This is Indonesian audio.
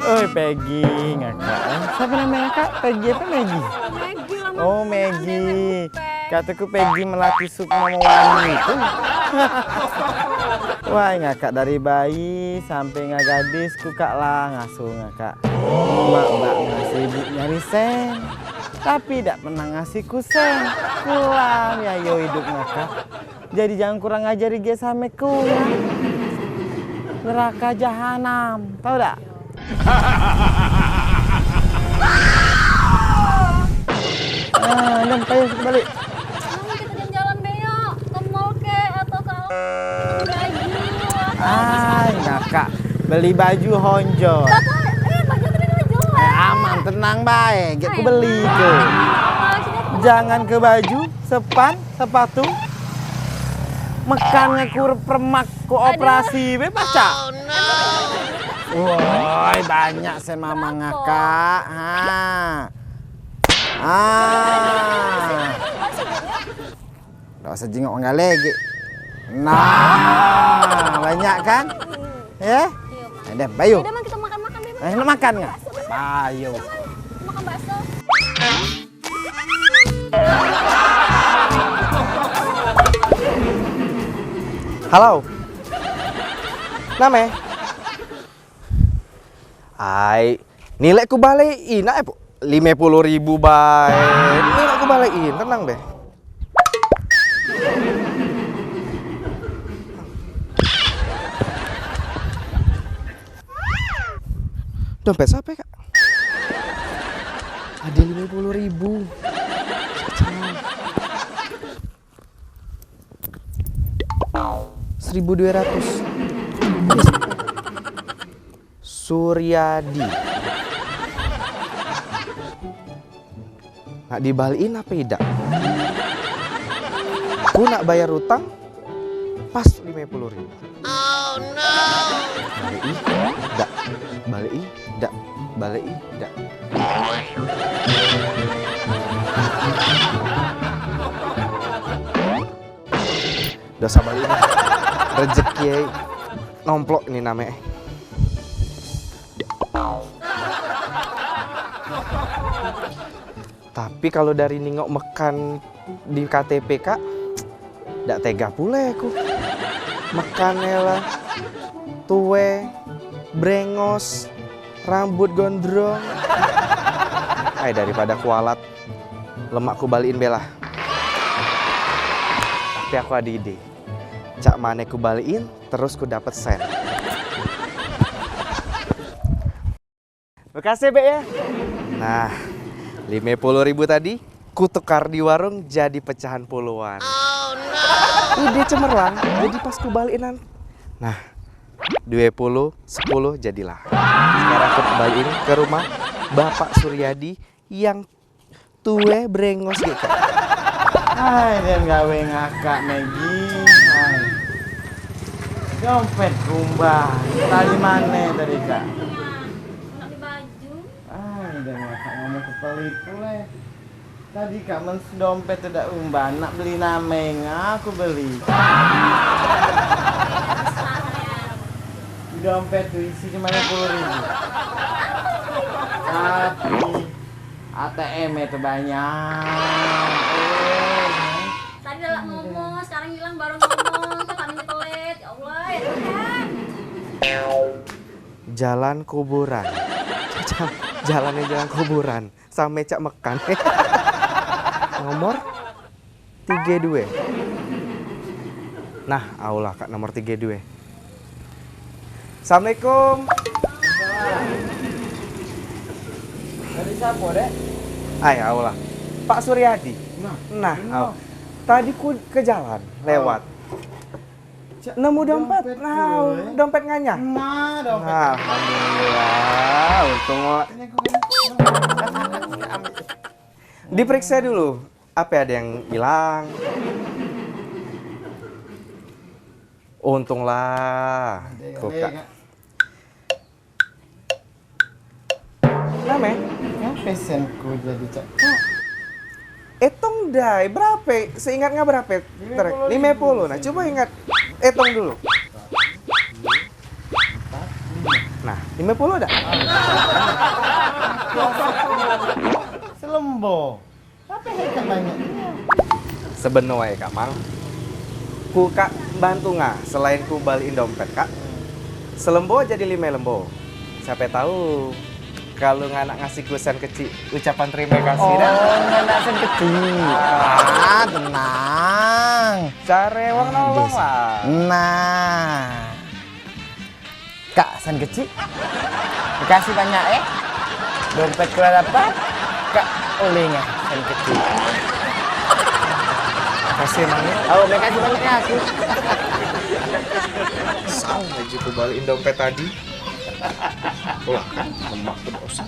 Oh, Peggy, ngakak. Siapa namanya kak? Peggy apa Maggie? Maggie lah. Oh, Maggie. Kataku Peggy Melati Sukma Wani itu. Wah, ngakak dari bayi sampai ngagadis ku kak lah ngasuh ngakak. Mbak ngasih ibu nyari sen. Tapi tidak pernah ngasih ku sen. Pulang ya yo hidup ngakak. Jadi jangan kurang ajari dia sameku ya. Neraka jahanam, tahu tak? Dan payah balik. Nanti kita jalan-jalan Beo, ke mall ke atau ke baju. Ngakak beli baju honjo. Baju tadi kan jual. Aman, tenang baik. Aku beli ke. Jangan ke baju, sepan, sepatu. Mekannya kur permak ku operasi bebas cak. Woi, banyak sen mama ngakak. Nggak usah jengok nggak lagi. Nah, banyak kan? Ya? Ada bayu. Udah kita makan-makan deh. Nak makan nggak? Bayu. Makan bakso. Halo. Name? Ai, nilai ku balikin, nak 50.000 baik. Nilai ku balikin, tenang deh. Dompet siapa kak? Ada 50.000. 1.200. Suryadi. Nak dibalikin apa tidak? Aku nak bayar utang pas 50.000. Oh no. Balikin, dak. Balikin, dak. Dosa balikin. Rezeki nomplok ini namanya. Tapi kalau dari ningok mekan di KTP kak, ndak tega pula aku. Mekannya lah, tuwe, brengos, rambut gondrong. Daripada kualat, lemak ku balikin bela. Tapi aku ada ide. Cak mana ku balikin, terus ku dapet sen. Makasih Be ya. Nah, 50.000 tadi ku tukar di warung jadi pecahan puluhan. Oh no. Ide cemerlang, jadi pas ku balikin. Nah, 20, 10 jadilah. Sekarang aku balikin ke rumah Bapak Suryadi yang tue brengos gitu. Dan gawe ngakak Maggie. Dompet kumbang. Tadi mana tadi kak? Nak beli baju. Dan ngakak ngomong kepelit pula. Tadi kak dompet tidak umbah. Nak beli nameng, aku beli. Dompet tuh isi cuma 50.000. Tapi ATM itu banyak. Tadi udah ngomong, sekarang hilang baru ngomong. Kok kami pelit? Ya Allah, ya Tuhan. Jalan kuburan. Jalannya jalan kuburan. Sampai cak mekan. Nomor 32. Nah, aulah kak nomor 32. Assalamualaikum. Dari siapa dek? Aulah. Pak Suryadi. Nah, tadi ku ke jalan lewat. Nemu dompet. Dompet nganyah. Dompet. Alhamdulillah. Untung diperiksa dulu. Apa ada yang hilang? Untunglah. Namanya? Pesenku jadi cak. Hitung dai, berapa? Seingat nggak berapa? 50. Nah, coba ingat. Hitung dulu. Nah, 50 ada? Selembo. Tapi hekat banyaknya. Sebenarnya Kak Mang, ku Kak bantu nggak selain ku balikin dompet Kak. Selembo jadi 5 lembo. Siapa tahu kalau nggak ngasih kusen kecil ucapan terima kasih Oh, dah. nggak sen kecil. Tenang. Cari uang nolong Biasa. lah. Nah. Kak, sen kecil. Dikasih banyak Dompet kula dapat. Kak, olehnya sen kecil. Kasih Mang. Oh, makasih banyak ya aku. Salah aja ku balikin dompet tadi. Wah kan, lemak tuh dosa.